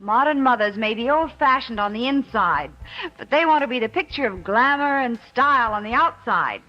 Modern mothers may be old-fashioned on the inside, but they want to be the picture of glamour and style on the outside.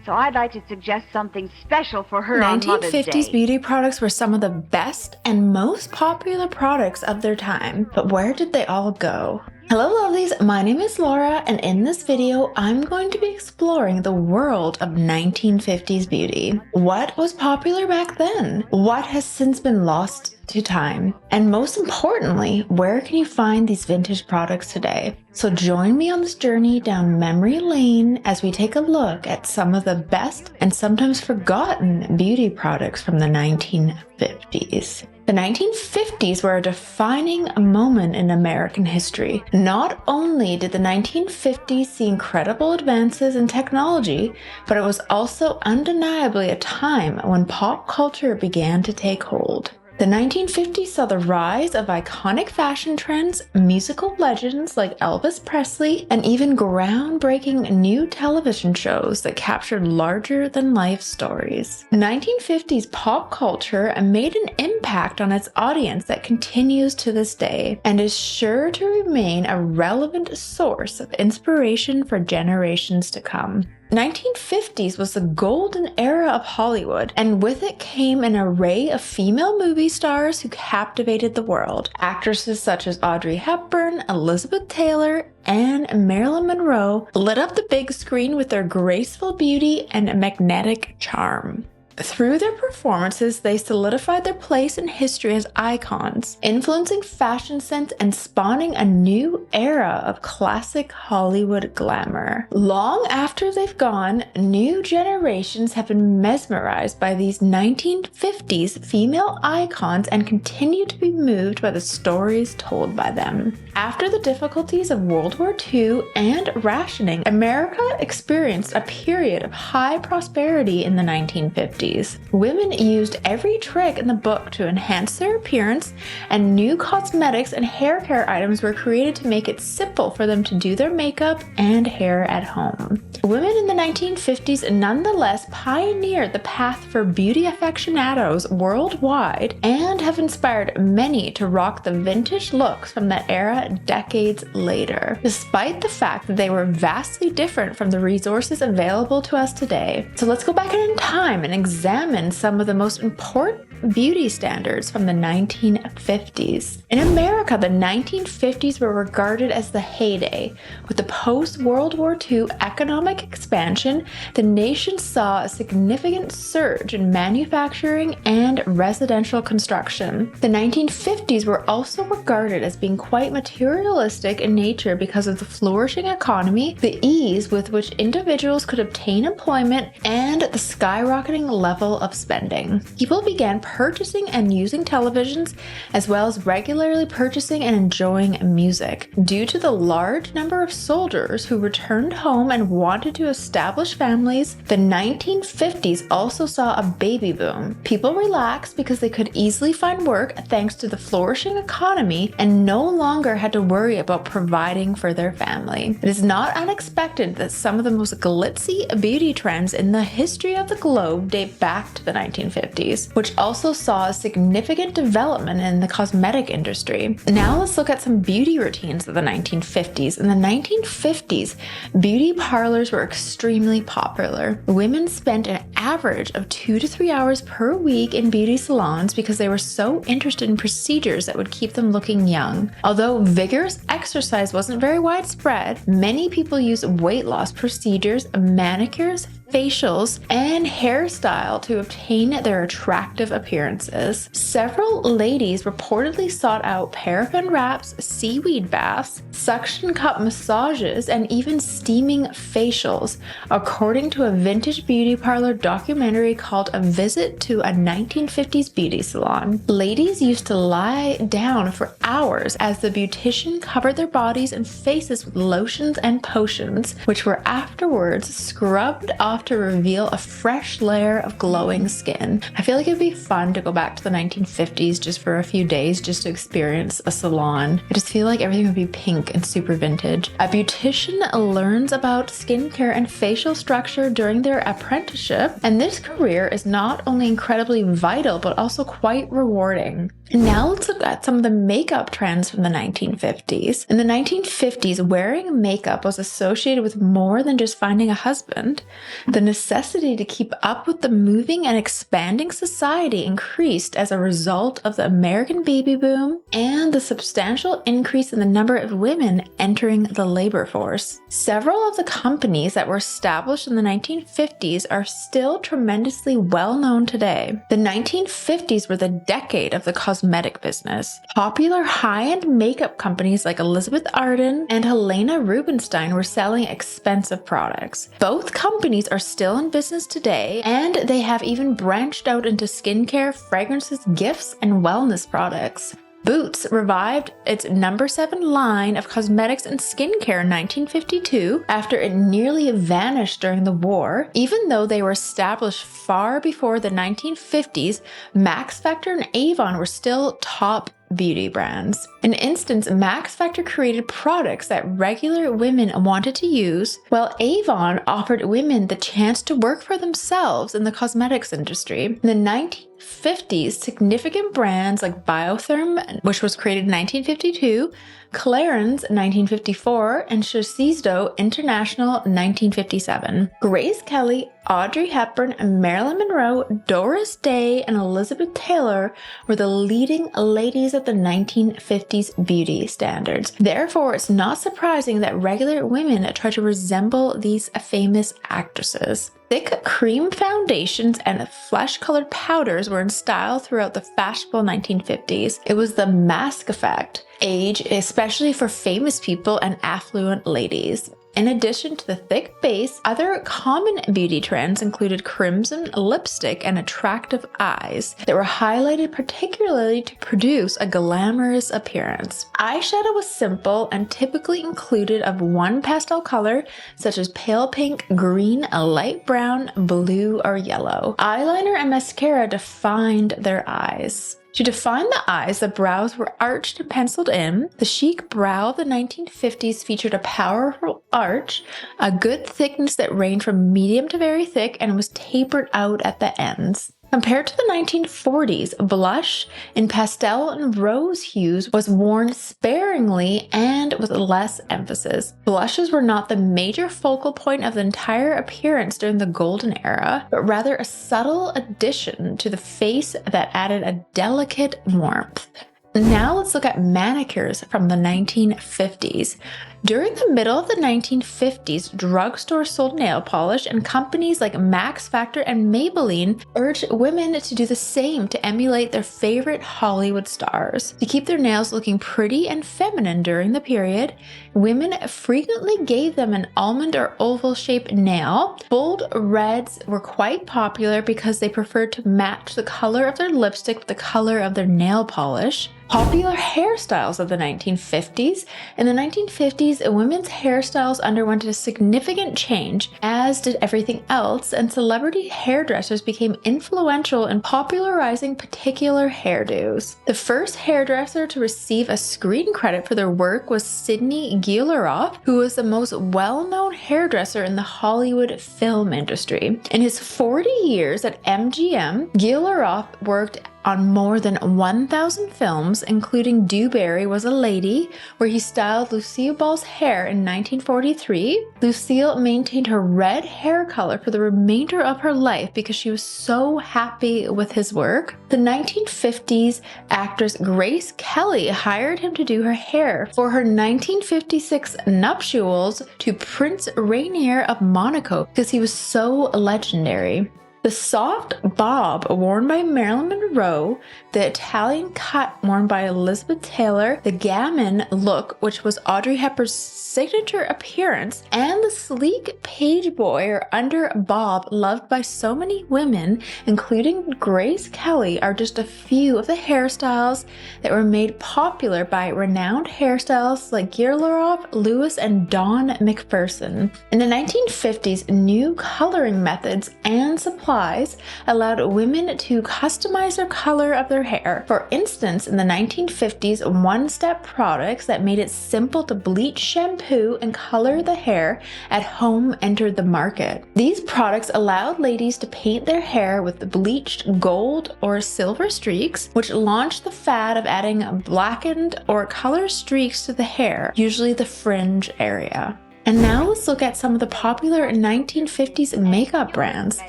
So I'd like to suggest something special for her on Mother's Day. 1950s beauty products were some of the best and most popular products of their time, but where did they all go? Hello lovelies, my name is Laura, and in this video I'm going to be exploring the world of 1950s beauty. What was popular back then? What has since been lost to time? And most importantly, where can you find these vintage products today? So join me on this journey down memory lane as we take a look at some of the best and sometimes forgotten beauty products from the 1950s. The 1950s were a defining moment in American history. Not only did the 1950s see incredible advances in technology, but it was also undeniably a time when pop culture began to take hold. The 1950s saw the rise of iconic fashion trends, musical legends like Elvis Presley, and even groundbreaking new television shows that captured larger-than-life stories. 1950s pop culture made an impact on its audience that continues to this day, and is sure to remain a relevant source of inspiration for generations to come. 1950s was the golden era of Hollywood, and with it came an array of female movie stars who captivated the world. Actresses such as Audrey Hepburn, Elizabeth Taylor, and Marilyn Monroe lit up the big screen with their graceful beauty and magnetic charm. Through their performances, they solidified their place in history as icons, influencing fashion sense and spawning a new era of classic Hollywood glamour. Long after they've gone, new generations have been mesmerized by these 1950s female icons and continue to be moved by the stories told by them. After the difficulties of World War II and rationing, America experienced a period of high prosperity in the 1950s. Women used every trick in the book to enhance their appearance, and new cosmetics and hair care items were created to make it simple for them to do their makeup and hair at home. Women in the 1950s nonetheless pioneered the path for beauty aficionados worldwide and have inspired many to rock the vintage looks from that era decades later, despite the fact that they were vastly different from the resources available to us today. So let's go back in time and examine some of the most important beauty standards from the 1950s. In America, the 1950s were regarded as the heyday. With the post-World War II economic expansion, the nation saw a significant surge in manufacturing and residential construction. The 1950s were also regarded as being quite materialistic in nature because of the flourishing economy, the ease with which individuals could obtain employment, and the skyrocketing level of spending. People began purchasing and using televisions, as well as regularly purchasing and enjoying music. Due to the large number of soldiers who returned home and wanted to establish families, the 1950s also saw a baby boom. People relaxed because they could easily find work thanks to the flourishing economy and no longer had to worry about providing for their family. It is not unexpected that some of the most glitzy beauty trends in the history of the globe date back to the 1950s, which also saw a significant development in the cosmetic industry. Now let's look at some beauty routines of the 1950s. In the 1950s, beauty parlors were extremely popular. Women spent an average of 2 to 3 hours per week in beauty salons because they were so interested in procedures that would keep them looking young. Although vigorous exercise wasn't very widespread, many people used weight loss procedures, manicures, facials, and hairstyle to obtain their attractive appearances. Several ladies reportedly sought out paraffin wraps, seaweed baths, suction cup massages, and even steaming facials, according to a vintage beauty parlor documentary called A Visit to a 1950s Beauty Salon. Ladies used to lie down for hours as the beautician covered their bodies and faces with lotions and potions, which were afterwards scrubbed off to reveal a fresh layer of glowing skin. I feel like it'd be fun to go back to the 1950s just for a few days just to experience a salon. I just feel like everything would be pink and super vintage. A beautician learns about skincare and facial structure during their apprenticeship, and this career is not only incredibly vital but also quite rewarding. And now let's look at some of the makeup trends from the 1950s. In the 1950s, wearing makeup was associated with more than just finding a husband. The necessity to keep up with the moving and expanding society increased as a result of the American baby boom and the substantial increase in the number of women entering the labor force. Several of the companies that were established in the 1950s are still tremendously well known today. The 1950s were the decade of the cosmetic business. Popular high-end makeup companies like Elizabeth Arden and Helena Rubinstein were selling expensive products. Both companies are still in business today, and they have even branched out into skincare, fragrances, gifts, and wellness products. Boots revived its No. 7 line of cosmetics and skincare in 1952 after it nearly vanished during the war. Even though they were established far before the 1950s, Max Factor and Avon were still top beauty brands. In instance, Max Factor created products that regular women wanted to use, while Avon offered women the chance to work for themselves in the cosmetics industry. In the 1950s, significant brands like Biotherm, which was created in 1952, Clarins 1954, and Shiseido International 1957. Grace Kelly, Audrey Hepburn, Marilyn Monroe, Doris Day, and Elizabeth Taylor were the leading ladies of the 1950s beauty standards. Therefore, it's not surprising that regular women try to resemble these famous actresses. Thick cream foundations and flesh-colored powders were in style throughout the fashionable 1950s. It was the mask effect age, especially for famous people and affluent ladies. In addition to the thick base, other common beauty trends included crimson lipstick and attractive eyes that were highlighted particularly to produce a glamorous appearance. Eyeshadow was simple and typically included of one pastel color, such as pale pink, green, light brown, blue, or yellow. Eyeliner and mascara defined their eyes. To define the eyes, the brows were arched and penciled in. The chic brow of the 1950s featured a powerful arch, a good thickness that ranged from medium to very thick, and was tapered out at the ends. Compared to the 1940s, blush in pastel and rose hues was worn sparingly and with less emphasis. Blushes were not the major focal point of the entire appearance during the golden era, but rather a subtle addition to the face that added a delicate warmth. Now let's look at manicures from the 1950s. During the middle of the 1950s, drugstores sold nail polish, and companies like Max Factor and Maybelline urged women to do the same to emulate their favorite Hollywood stars. To keep their nails looking pretty and feminine during the period, women frequently gave them an almond or oval shaped nail. Bold reds were quite popular because they preferred to match the color of their lipstick with the color of their nail polish. Popular hairstyles of the 1950s. In the 1950s, women's hairstyles underwent a significant change, as did everything else, and celebrity hairdressers became influential in popularizing particular hairdos. The first hairdresser to receive a screen credit for their work was Sidney Guilleroff, who was the most well-known hairdresser in the Hollywood film industry. In his 40 years at MGM, Guilleroff worked on more than 1,000 films, including Dewberry Was a Lady, where he styled Lucille Ball's hair in 1943. Lucille maintained her red hair color for the remainder of her life because she was so happy with his work. The 1950s actress Grace Kelly hired him to do her hair for her 1956 nuptials to Prince Rainier of Monaco because he was so legendary. The soft bob worn by Marilyn Monroe, the Italian cut worn by Elizabeth Taylor, the gamin look, which was Audrey Hepburn's signature appearance, and the sleek page boy or under bob loved by so many women, including Grace Kelly, are just a few of the hairstyles that were made popular by renowned hairstylists like Guilleroff, Lewis, and Dawn McPherson. In the 1950s, new coloring methods and supply supplies allowed women to customize their color of their hair. For instance, in the 1950s, one-step products that made it simple to bleach, shampoo, and color the hair at home entered the market. These products allowed ladies to paint their hair with the bleached gold or silver streaks, which launched the fad of adding blackened or color streaks to the hair, usually the fringe area. And now let's look at some of the popular 1950s makeup brands.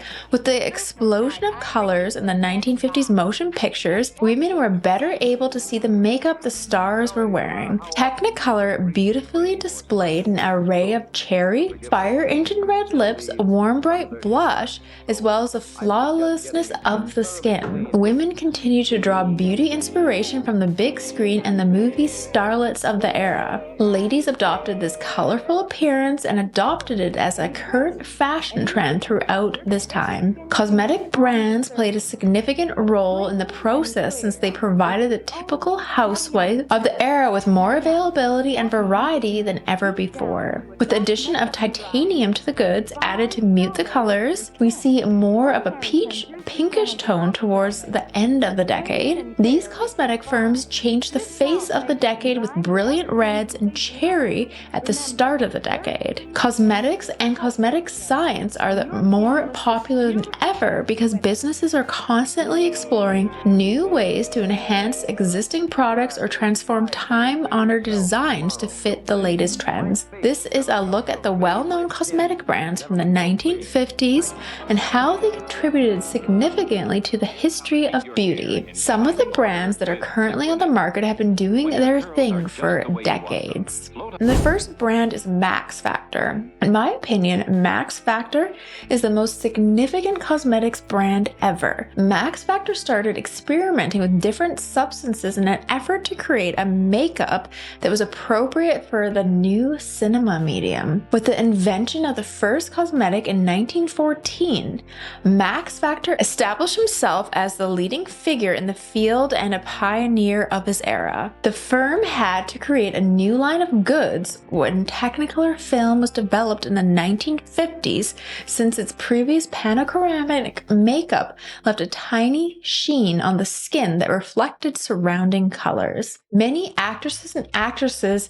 With the explosion of colors in the 1950s motion pictures, women were better able to see the makeup the stars were wearing. Technicolor beautifully displayed an array of cherry, fire engine red lips, warm bright blush, as well as the flawlessness of the skin. Women continued to draw beauty inspiration from the big screen and the movie starlets of the era. Ladies adopted this colorful appearance and adopted it as a current fashion trend throughout this time. Cosmetic brands played a significant role in the process since they provided the typical housewife of the era with more availability and variety than ever before. With the addition of titanium to the goods added to mute the colors, we see more of a peach pinkish tone towards the end of the decade. These cosmetic firms changed the face of the decade with brilliant reds and cherry at the start of the decade. Cosmetics and cosmetic science are more popular than ever because businesses are constantly exploring new ways to enhance existing products or transform time-honored designs to fit the latest trends. This is a look at the well-known cosmetic brands from the 1950s and how they contributed significantly to the history of beauty. Some of the brands that are currently on the market have been doing their thing for decades. And the first brand is Max Factor. In my opinion, Max Factor is the most significant cosmetics brand ever. Max Factor started experimenting with different substances in an effort to create a makeup that was appropriate for the new cinema medium. With the invention of the first cosmetic in 1914, Max Factor established himself as the leading figure in the field and a pioneer of his era. The firm had to create a new line of goods when Technicolor film was developed in the 1950s, since its previous panochramatic makeup left a tiny sheen on the skin that reflected surrounding colors. Many actresses and actresses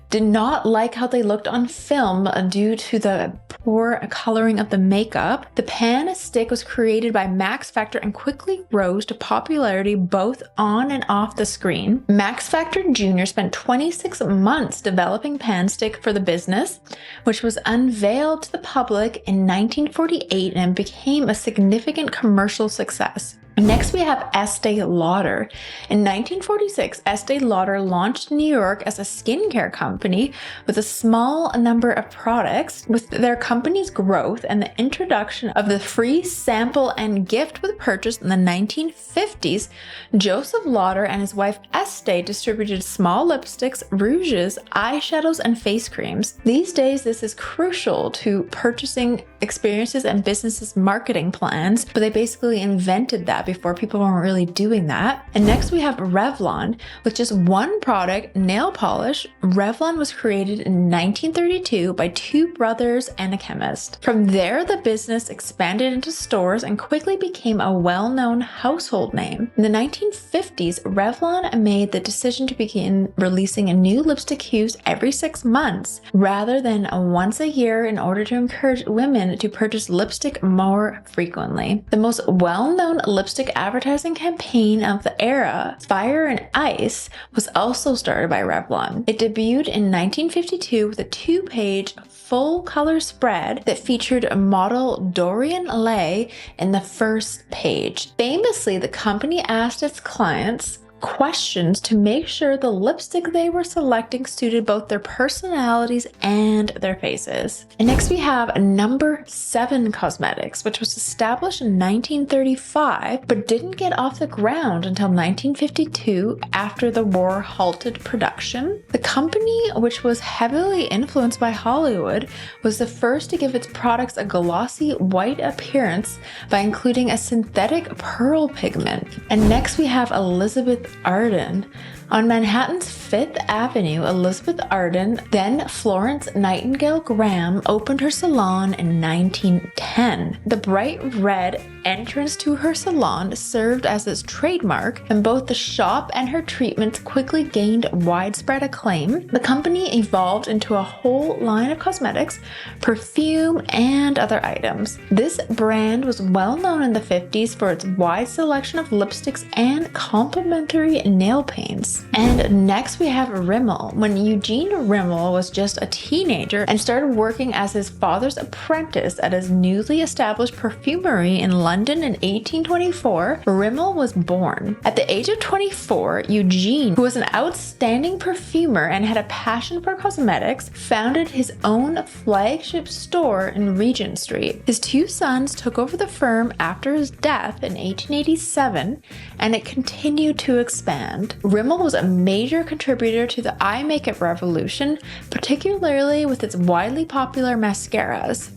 did not like how they looked on film due to the poor coloring of the makeup. The pan stick was created by Max Factor and quickly rose to popularity both on and off the screen. Max Factor Jr. spent 26 months developing pan stick for the business, which was unveiled to the public in 1948 and became a significant commercial success. Next, we have Estee Lauder. In 1946, Estee Lauder launched in New York as a skincare company with a small number of products. With their company's growth and the introduction of the free sample and gift with purchase in the 1950s, Joseph Lauder and his wife Estee distributed small lipsticks, rouges, eyeshadows, and face creams. These days, this is crucial to purchasing experiences and businesses' marketing plans, but they basically invented that before people weren't really doing that. And next we have Revlon. With just one product, nail polish, Revlon was created in 1932 by two brothers and a chemist. From there, the business expanded into stores and quickly became a well-known household name. In the 1950s, Revlon made the decision to begin releasing new lipstick hues every 6 months rather than once a year in order to encourage women to purchase lipstick more frequently. The most well-known lipstick advertising campaign of the era, Fire and Ice, was also started by Revlon. It debuted in 1952 with a 2-page full-color spread that featured model Dorian Lay in the first page. Famously, the company asked its clients questions to make sure the lipstick they were selecting suited both their personalities and their faces. And next we have number 7 Cosmetics, which was established in 1935 but didn't get off the ground until 1952 after the war halted production. The company, which was heavily influenced by Hollywood, was the first to give its products a glossy white appearance by including a synthetic pearl pigment. And next we have Elizabeth Arden. On Manhattan's Fifth Avenue, Elizabeth Arden, then Florence Nightingale Graham, opened her salon in 1910. The bright red entrance to her salon served as its trademark, and both the shop and her treatments quickly gained widespread acclaim. The company evolved into a whole line of cosmetics, perfume, and other items. This brand was well known in the 50s for its wide selection of lipsticks and complimentary nail paints. And next we have Rimmel. When Eugene Rimmel was just a teenager and started working as his father's apprentice at his newly established perfumery in London in 1824, Rimmel was born. At the age of 24, Eugene, who was an outstanding perfumer and had a passion for cosmetics, founded his own flagship store in Regent Street. His two sons took over the firm after his death in 1887, and it continued to expand. Rimmel was a major contributor to the eye makeup revolution, particularly with its widely popular mascaras.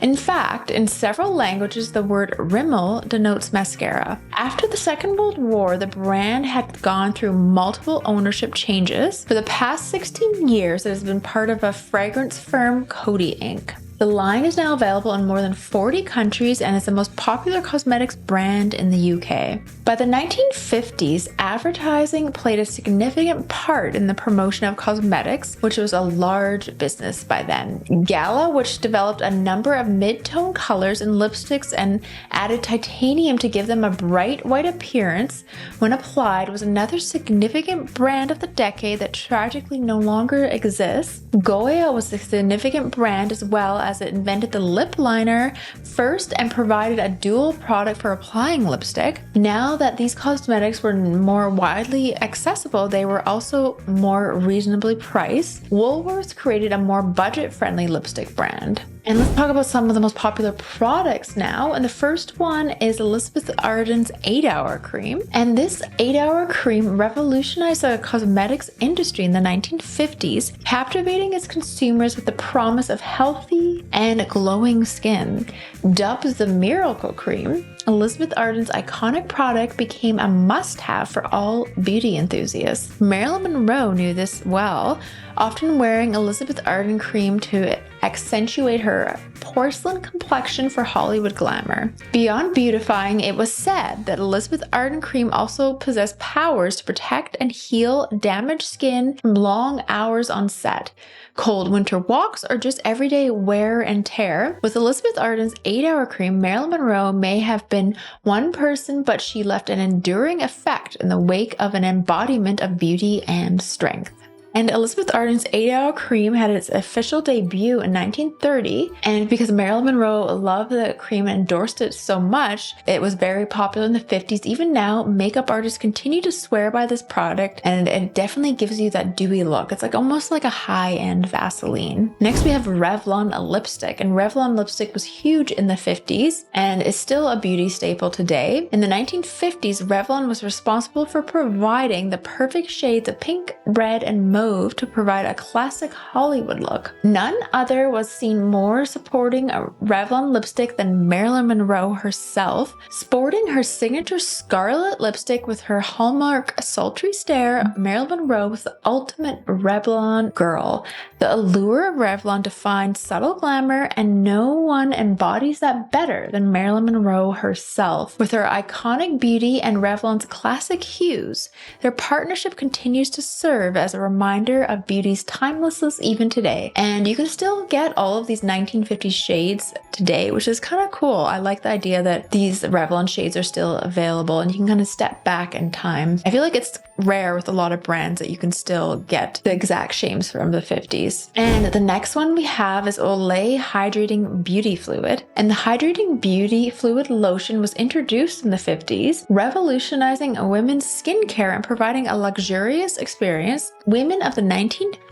In fact, in several languages, the word Rimmel denotes mascara. After the Second World War, the brand had gone through multiple ownership changes. For the past 16 years, it has been part of a fragrance firm, Coty Inc. The line is now available in more than 40 countries and is the most popular cosmetics brand in the UK. By the 1950s, advertising played a significant part in the promotion of cosmetics, which was a large business by then. Gala, which developed a number of mid-tone colors in lipsticks and added titanium to give them a bright white appearance when applied, was another significant brand of the decade that tragically no longer exists. Goya was a significant brand as well, as it invented the lip liner first and provided a dual product for applying lipstick. Now that these cosmetics were more widely accessible, they were also more reasonably priced. Woolworths created a more budget-friendly lipstick brand. And let's talk about some of the most popular products now. And the first one is Elizabeth Arden's 8-Hour Cream. And this 8-Hour Cream revolutionized the cosmetics industry in the 1950s, captivating its consumers with the promise of healthy and glowing skin. Dubbed the Miracle Cream, Elizabeth Arden's iconic product became a must-have for all beauty enthusiasts. Marilyn Monroe knew this well, often wearing Elizabeth Arden cream to accentuate her porcelain complexion for Hollywood glamour. Beyond beautifying, it was said that Elizabeth Arden cream also possessed powers to protect and heal damaged skin from long hours on set, cold winter walks, or just everyday wear and tear. With Elizabeth Arden's 8-Hour Cream, Marilyn Monroe may have been one person, but she left an enduring effect in the wake of an embodiment of beauty and strength. And Elizabeth Arden's 8-Hour Cream had its official debut in 1930, and because Marilyn Monroe loved the cream and endorsed it so much, it was very popular in the 50s. Even now, makeup artists continue to swear by this product, and it definitely gives you that dewy look. It's like almost like a high-end Vaseline. Next, we have Revlon lipstick, and Revlon lipstick was huge in the 50s and is still a beauty staple today. In the 1950s, Revlon was responsible for providing the perfect shades of pink, red, and mauve to provide a classic Hollywood look. None other was seen more supporting a Revlon lipstick than Marilyn Monroe herself. Sporting her signature scarlet lipstick with her hallmark sultry stare, Marilyn Monroe was the ultimate Revlon girl. The allure of Revlon defines subtle glamour, and no one embodies that better than Marilyn Monroe herself. With her iconic beauty and Revlon's classic hues, their partnership continues to serve as a reminder of beauty's timelessness even today. And you can still get all of these 1950s shades today, which is kind of cool. I like the idea that these Revlon shades are still available and you can kind of step back in time. I feel like it's rare with a lot of brands that you can still get the exact shades from the 50s. And the next one we have is Olay Hydrating Beauty Fluid. And the Hydrating Beauty Fluid lotion was introduced in the 50s, revolutionizing women's skincare and providing a luxurious experience. Women of the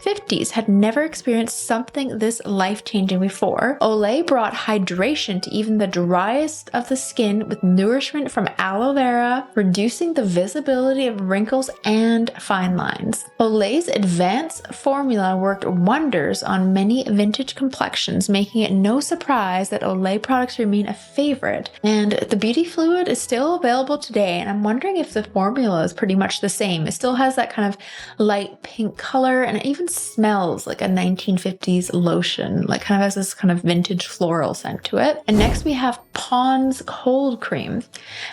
50s had never experienced something this life-changing before. Olay brought hydration to even the driest of the skin with nourishment from aloe vera, reducing the visibility of wrinkles and fine lines. Olay's advanced formula worked wonders on many vintage complexions, making it no surprise that Olay products remain a favorite. And the beauty fluid is still available today, and I'm wondering if the formula is pretty much the same. It still has that kind of light pink color, and it even smells like a 1950s lotion, like kind of has this kind of vintage floral scent to it. And next we have Pond's Cold Cream.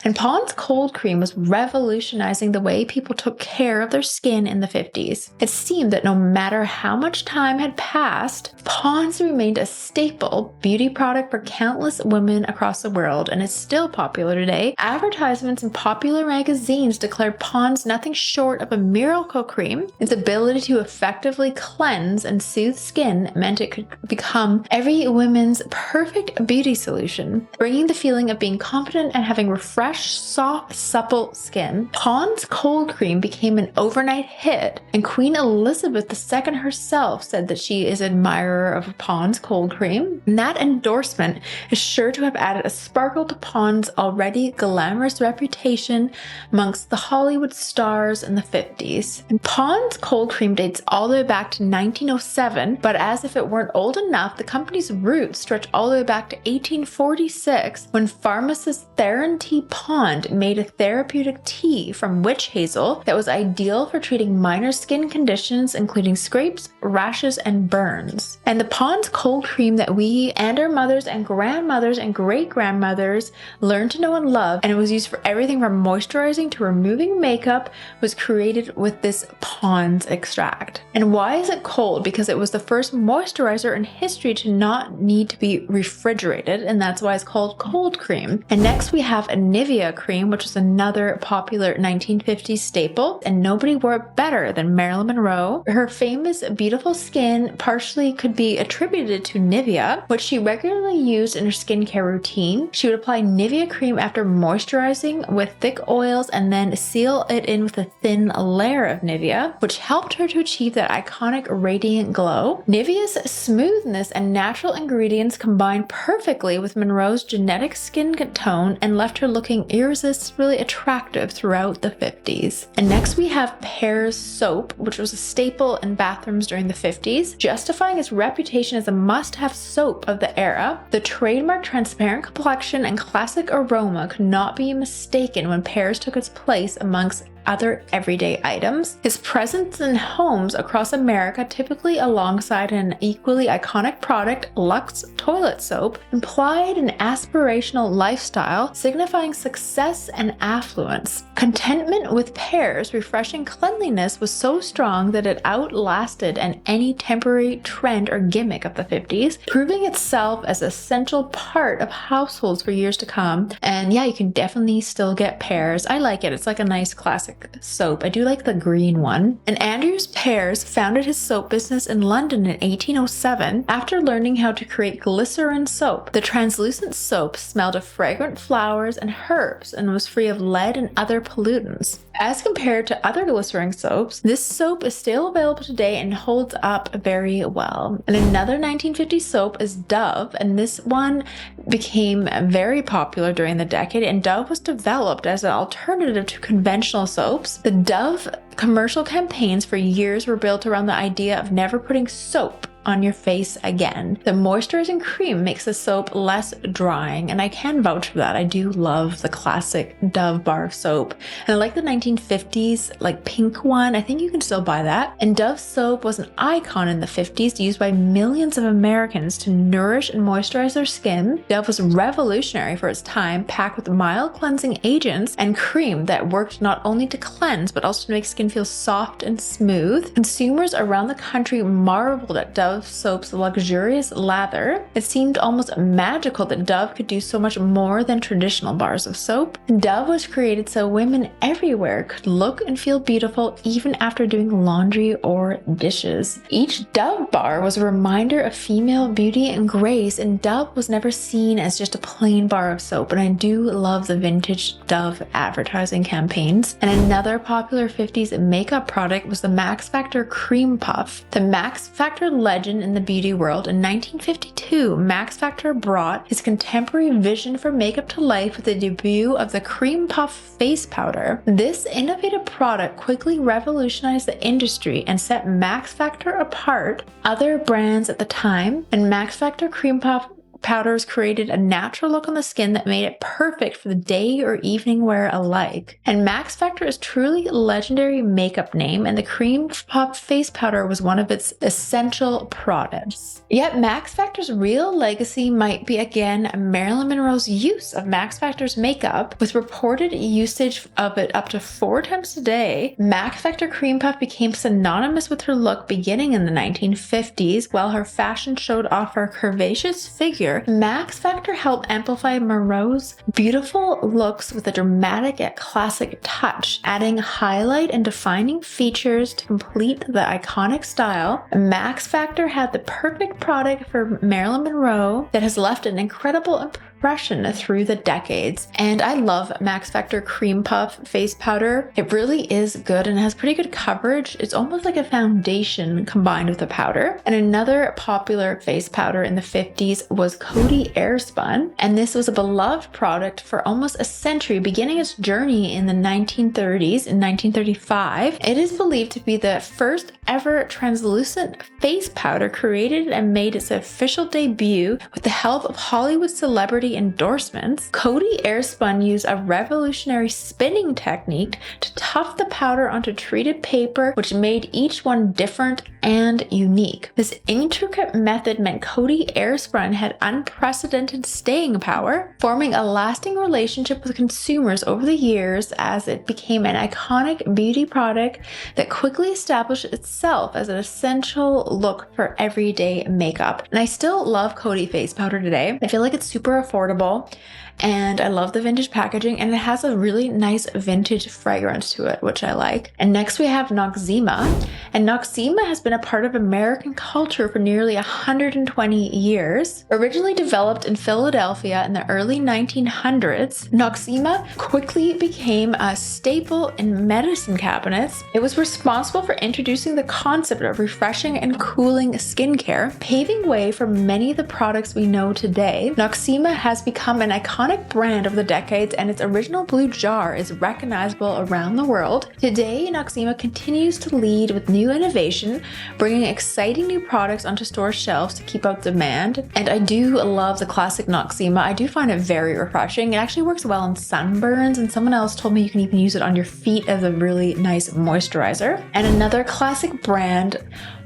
And Pond's Cold Cream was revolutionizing the way people took care of their skin in the 50s. It seemed that no matter how much time had passed, Pond's remained a staple beauty product for countless women across the world, and it's still popular today. Advertisements in popular magazines declared Pond's nothing short of a miracle cream. Its ability to effectively cleanse and soothe skin meant it could become every woman's perfect beauty solution, bringing the feeling of being confident and having refreshed, soft, supple skin. Pond's Cold Cream became an overnight hit, and Queen Elizabeth II herself said that she is an admirer of Pond's Cold Cream. And that endorsement is sure to have added a sparkle to Pond's already glamorous reputation amongst the Hollywood stars in the 50s. And Pond's Cold Cream dates all the way back to 1907, but as if it weren't old enough, the company's roots stretch all the way back to 1846, when pharmacist Theron T. Pond made a therapeutic tea from witch hazel that was ideal for treating minor skin conditions including scrapes, rashes, and burns. And the Pond's Cold Cream that we and our mothers and grandmothers and great-grandmothers learned to know and love, and it was used for everything from moisturizing to removing makeup, was created with this Pond's extract. And why is it cold? Because it was the first moisturizer in history to not need to be refrigerated, and that's why it's called cold cream. And next we have a Nivea cream, which is another popular 1950s staple, and nobody wore it better than Marilyn Monroe. Her famous beautiful skin partially could be attributed to Nivea, which she regularly used in her skincare routine. She would apply Nivea cream after moisturizing with thick oils and then seal it in with a thin layer of Nivea, which helped her to achieve that iconic radiant glow. Nivea's smoothness and natural ingredients combined perfectly with Monroe's genetic skin tone and left her looking irresistibly attractive throughout the 50s. And next we have Pear's soap, which was a staple in bathrooms during the 50s, justifying its reputation as a must-have soap of the era. The trademark transparent complexion and classic aroma could not be mistaken when Pear's took its place amongst other everyday items. His presence in homes across America, typically alongside an equally iconic product, Lux toilet soap, implied an aspirational lifestyle, signifying success and affluence. Contentment with Pear's refreshing cleanliness was so strong that it outlasted any temporary trend or gimmick of the 50s, proving itself as an essential part of households for years to come. And yeah, you can definitely still get Pear's. I like it. It's like a nice classic soap. I do like the green one. And Andrews Pear's founded his soap business in London in 1807 after learning how to create glycerin soap. The translucent soap smelled of fragrant flowers and herbs and was free of lead and other pollutants. As compared to other glycerin soaps, this soap is still available today and holds up very well. And another 1950s soap is Dove, and this one became very popular during the decade, and Dove was developed as an alternative to conventional soaps. The Dove commercial campaigns for years were built around the idea of never putting soap on your face again. The moisturizing cream makes the soap less drying, and I can vouch for that. I do love the classic Dove bar soap, and I like the 1950s like pink one. I think you can still buy that. And Dove soap was an icon in the 50s, used by millions of Americans to nourish and moisturize their skin. Dove was revolutionary for its time, packed with mild cleansing agents and cream that worked not only to cleanse but also to make skin feel soft and smooth. Consumers around the country marveled at Dove's Dove soap's luxurious lather. It seemed almost magical that Dove could do so much more than traditional bars of soap. Dove was created so women everywhere could look and feel beautiful even after doing laundry or dishes. Each Dove bar was a reminder of female beauty and grace, and Dove was never seen as just a plain bar of soap, and I do love the vintage Dove advertising campaigns. And another popular 50s makeup product was the Max Factor Cream Puff. The Max Factor legend in the beauty world, in 1952, Max Factor brought his contemporary vision for makeup to life with the debut of the Cream Puff face powder. This innovative product quickly revolutionized the industry and set Max Factor apart other brands at the time, and Max Factor Cream Puff powders created a natural look on the skin that made it perfect for the day or evening wear alike. And Max Factor is truly a legendary makeup name, and the Cream Puff face powder was one of its essential products. Yet Max Factor's real legacy might be again Marilyn Monroe's use of Max Factor's makeup, with reported usage of it up to 4 times a day. Max Factor Cream Puff became synonymous with her look beginning in the 1950s. While her fashion showed off her curvaceous figure, Max Factor helped amplify Monroe's beautiful looks with a dramatic yet classic touch, adding highlight and defining features to complete the iconic style. Max Factor had the perfect product for Marilyn Monroe that has left an incredible impression through the decades. And I love Max Factor Cream Puff face powder. It really is good and has pretty good coverage. It's almost like a foundation combined with a powder. And another popular face powder in the 50s was Coty Airspun, and this was a beloved product for almost a century, beginning its journey in the 1930s. In 1935, it is believed to be the first ever translucent face powder created and made its official debut with the help of Hollywood celebrity endorsements. Coty Airspun used a revolutionary spinning technique to tuff the powder onto treated paper, which made each one different and unique. This intricate method meant Coty Airspun had unprecedented staying power, forming a lasting relationship with consumers over the years as it became an iconic beauty product that quickly established itself as an essential look for everyday makeup. And I still love Coty face powder today. I feel like it's super affordable, and I love the vintage packaging, and it has a really nice vintage fragrance to it, which I like. And next we have Noxzema, and Noxzema has been a part of American culture for nearly 120 years. Originally developed in Philadelphia in the early 1900s, Noxzema quickly became a staple in medicine cabinets. It was responsible for introducing the concept of refreshing and cooling skincare, paving way for many of the products we know today. Noxzema has become an iconic brand over the decades, and its original blue jar is recognizable around the world. Today, Noxzema continues to lead with new innovation, bringing exciting new products onto store shelves to keep up demand. And I do love the classic Noxzema. I do find it very refreshing. It actually works well in sunburns, and someone else told me you can even use it on your feet as a really nice moisturizer. And another classic brand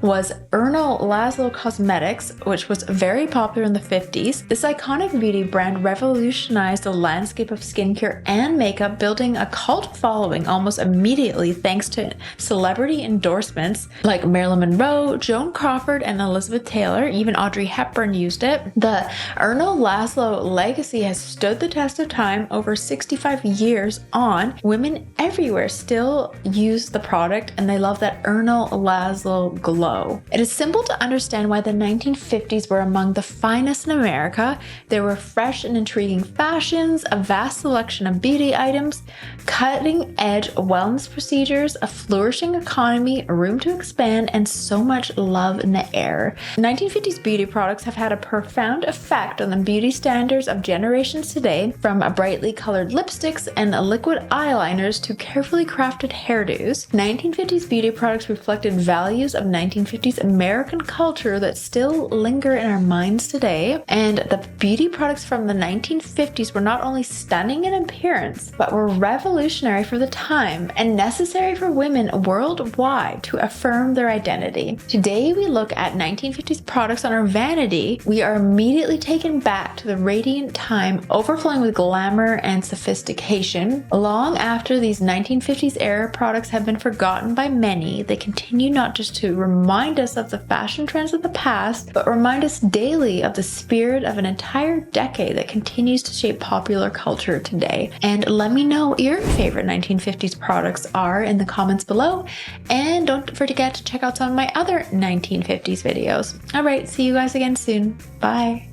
was Ernal Laszlo Cosmetics, which was very popular in the 50s. This iconic beauty brand revolutionized the landscape of skincare and makeup, building a cult following almost immediately thanks to celebrity endorsements like Marilyn Monroe, Joan Crawford, and Elizabeth Taylor. Even Audrey Hepburn used it. The Ernal Laszlo legacy has stood the test of time. Over 65 years on, women everywhere still use the product, and they love that Ernal Laszlo glow. It is simple to understand why the 1950s were among the finest in America. There were fresh and intriguing fashions, a vast selection of beauty items, cutting-edge wellness procedures, a flourishing economy, room to expand, and so much love in the air. 1950s beauty products have had a profound effect on the beauty standards of generations today, from brightly colored lipsticks and liquid eyeliners to carefully crafted hairdos. 1950s beauty products reflected values of 1950s American culture that still linger in our minds today, and the beauty products from the 1950s were not only stunning in appearance, but were revolutionary for the time and necessary for women worldwide to affirm their identity. Today we look at 1950s products on our vanity. We are immediately taken back to the radiant time overflowing with glamour and sophistication. Long after these 1950s era products have been forgotten by many, they continue not just to remind us of the fashion trends of the past, but remind us daily of the spirit of an entire decade that continues to shape popular culture today. And let me know what your favorite 1950s products are in the comments below. And don't forget to check out some of my other 1950s videos. All right, see you guys again soon. Bye.